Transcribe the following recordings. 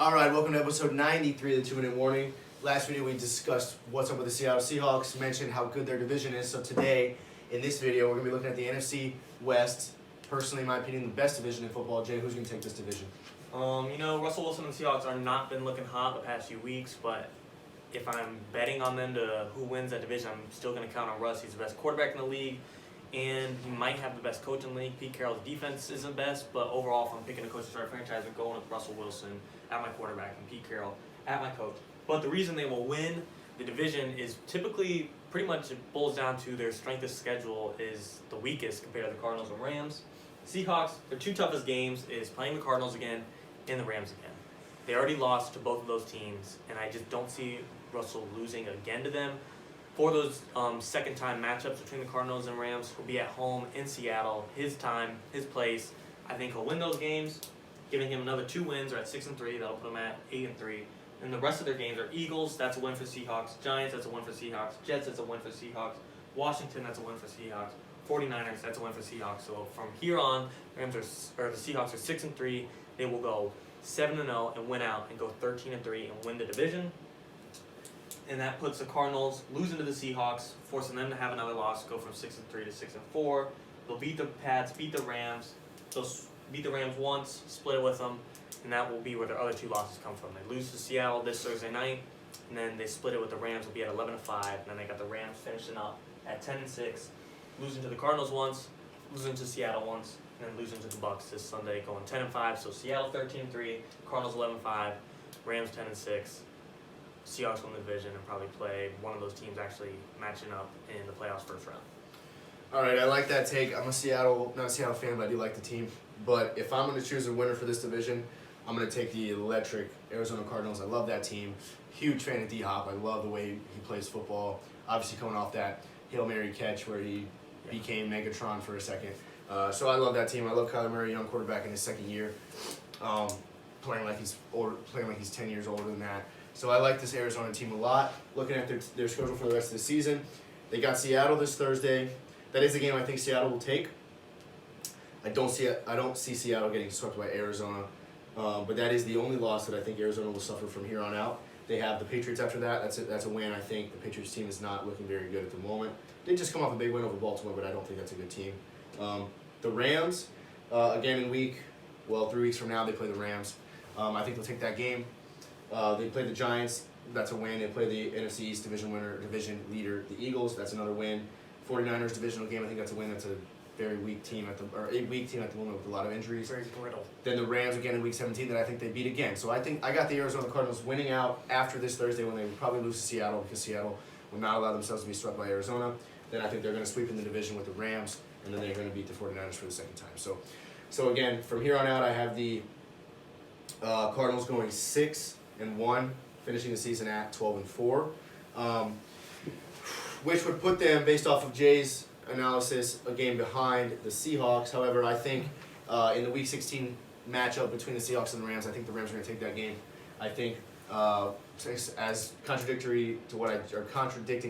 All right, welcome to episode 93 of the 2-Minute Warning. Last video we discussed what's up with the Seattle Seahawks, mentioned how good their division is. So today, in this video, we're going to be looking at the NFC West. Personally, in my opinion, the best division in football. Jay, who's going to take this division? Russell Wilson and the Seahawks are not been looking hot the past few weeks, but if I'm betting on them to who wins that division, I'm still going to count on Russ. He's the best quarterback in the league, and he might have the best coach in the league. Pete Carroll's defense isn't best, but overall, if I'm picking a coach to start a franchise, I'm going with Russell Wilson at my quarterback and Pete Carroll at my coach. But the reason they will win the division is typically pretty much it boils down to their strength of schedule is the weakest compared to the Cardinals and Rams. Seahawks, their two toughest games is playing the Cardinals again and the Rams again. They already lost to both of those teams, and I just don't see Russell losing again to them. For those second-time matchups between the Cardinals and Rams, he'll be at home in Seattle, his time, his place. I think he'll win those games, giving him another 2 wins. They're at 6-3. That'll put him at 8-3. And the rest of their games are Eagles, that's a win for Seahawks. Giants, that's a win for Seahawks. Jets, that's a win for Seahawks. Washington, that's a win for Seahawks. 49ers, that's a win for Seahawks. So from here on, the Seahawks are 6-3. They will go 7-0 and win out and go 13-3 and win the division. And that puts the Cardinals losing to the Seahawks, forcing them to have another loss, go from 6-3 to 6-4. They'll beat the Pats, beat the Rams. They'll beat the Rams once, split it with them, and that will be where their other 2 losses come from. They lose to Seattle this Thursday night, and then they split it with the Rams. Will be at 11-5, and then they got the Rams finishing up at 10-6, losing to the Cardinals once, losing to Seattle once, and then losing to the Bucs this Sunday, going 10-5. So Seattle 13-3, Cardinals 11-5, Rams 10-6. Seahawks win the division and probably play one of those teams actually matching up in the playoffs first round. All right, I like that take. I'm not a Seattle fan, but I do like the team. But if I'm going to choose a winner for this division, I'm going to take the electric Arizona Cardinals. I love that team. Huge fan of D-Hop. I love the way he plays football. Obviously coming off that Hail Mary catch where he became Megatron for a second. So I love that team. I love Kyler Murray, young quarterback in his second year, playing like he's 10 years older than that. So I like this Arizona team a lot. Looking at their schedule for the rest of the season, they got Seattle this Thursday. That is the game I think Seattle will take. I don't see Seattle getting swept by Arizona, but that is the only loss that I think Arizona will suffer from here on out. They have the Patriots after that. That's a win. I think the Patriots team is not looking very good at the moment. They just come off a big win over Baltimore, but I don't think that's a good team. The Rams, again in 3 weeks from now they play the Rams. I think they'll take that game. They play the Giants. That's a win. They play the NFC East division leader, the Eagles. That's another win. 49ers divisional game. I think that's a win. That's a very weak team a weak team at the moment with a lot of injuries. Very brittle. Then the Rams again in week 17 that I think they beat again. So I think I got the Arizona Cardinals winning out after this Thursday when they would probably lose to Seattle because Seattle will not allow themselves to be swept by Arizona. Then I think they're going to sweep in the division with the Rams, and then they're going to beat the 49ers for the second time. So again, from here on out, I have the Cardinals going 6-1, finishing the season at 12-4, which would put them, based off of Jay's analysis, a game behind the Seahawks. However, I think in the Week 16 matchup between the Seahawks and the Rams, I think the Rams are going to take that game. I think as contradicting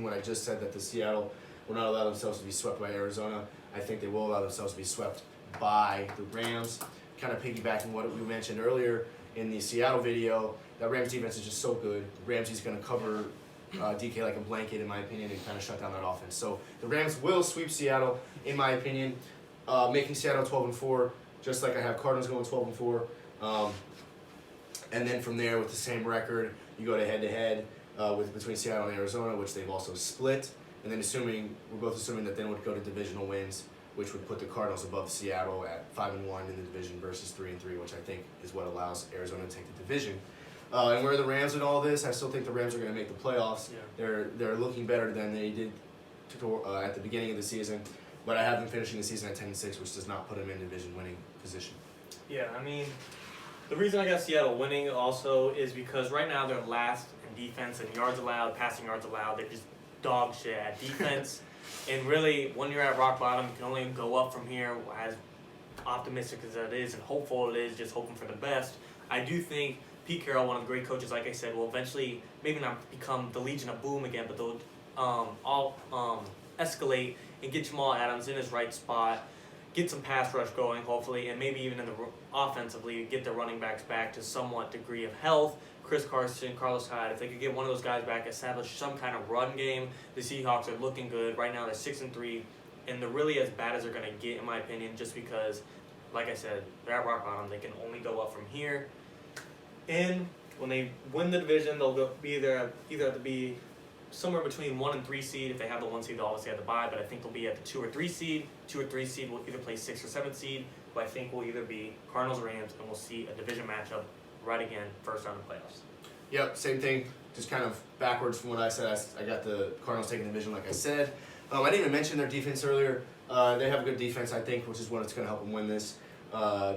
what I just said, that the Seattle will not allow themselves to be swept by Arizona. I think they will allow themselves to be swept by the Rams. Kind of piggybacking what we mentioned earlier in the Seattle video, that Rams defense is just so good. Ramsey's going to cover DK like a blanket, in my opinion, and kind of shut down that offense. So the Rams will sweep Seattle, in my opinion, making Seattle 12-4, just like I have Cardinals going 12-4. And then from there, with the same record, you go to head-to-head between Seattle and Arizona, which they've also split. And then we're both assuming that then would go to divisional wins, which would put the Cardinals above Seattle at 5-1 in the division versus 3-3, which I think is what allows Arizona to take the division. And where are the Rams in all this? I still think the Rams are going to make the playoffs. Yeah. They're looking better than they did at the beginning of the season, but I have them finishing the season at 10-6, which does not put them in division winning position. Yeah, I mean, the reason I got Seattle winning also is because right now they're last in defense and yards allowed, passing yards allowed. They're just dog shit at defense. And really, when you're at rock bottom, you can only go up from here. As optimistic as that is and hopeful it is, just hoping for the best, I do think Pete Carroll, one of the great coaches, like I said, will eventually maybe not become the Legion of Boom again, but they'll all escalate and get Jamal Adams in his right spot. get some pass rush going, hopefully, and maybe even in the offensively, get the running backs back to somewhat degree of health. Chris Carson, Carlos Hyde, if they could get one of those guys back, establish some kind of run game, the Seahawks are looking good. Right now they're 6-3, and they're really as bad as they're going to get, in my opinion, just because, like I said, they're at rock bottom. They can only go up from here. And when they win the division, they'll be either have to be somewhere between 1 and 3 seed. If they have the 1 seed, they'll obviously have the bye, but I think they'll be at the 2 or 3 seed. 2 or 3 seed will either play 6 or 7 seed, but I think we'll either be Cardinals or Rams, and we'll see a division matchup right again, first round of playoffs. Yep, same thing. Just kind of backwards from what I said. I got the Cardinals taking the division, like I said. I didn't even mention their defense earlier. They have a good defense, I think, which is what it's going to help them win this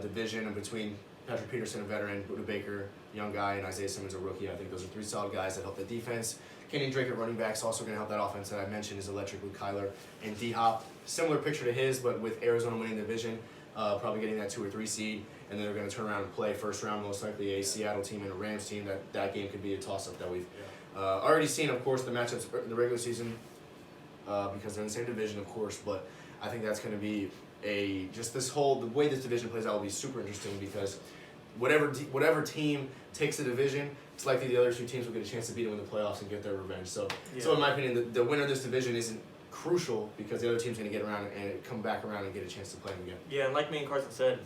division. And between Patrick Peterson, a veteran, Buda Baker, young guy, and Isaiah Simmons, a rookie, I think those are 3 solid guys that help the defense. Kenny Drake at running back is also going to help that offense that I mentioned is electric with Kyler and D-Hop. Similar picture to his, but with Arizona winning the division, probably getting that 2 or 3 seed. And then they're going to turn around and play first round, most likely a Seattle team and a Rams team. That game could be a toss-up that we've already seen, of course, the matchups in the regular season because they're in the same division, of course. But I think that's going to be the way this division plays out will be super interesting because whatever team takes the division, it's likely the other 2 teams will get a chance to beat them in the playoffs and get their revenge. So in my opinion, the winner of this division isn't crucial because the other team's going to get around and come back around and get a chance to play them again. Yeah, and like me and Carson said,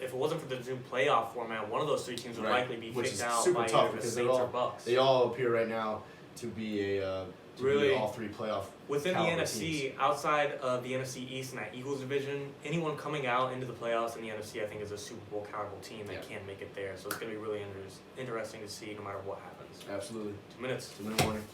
if it wasn't for the new playoff format, one of those 3 teams would likely be kicked out by either the Saints or Bucks. They all appear right now to be all 3 playoff. Within the NFC, teams. Outside of the NFC East and that Eagles division, anyone coming out into the playoffs in the NFC, I think, is a Super Bowl caliber team that can make it there. So it's going to be really interesting to see no matter what happens. Absolutely. 2 minutes. 2-minute warning.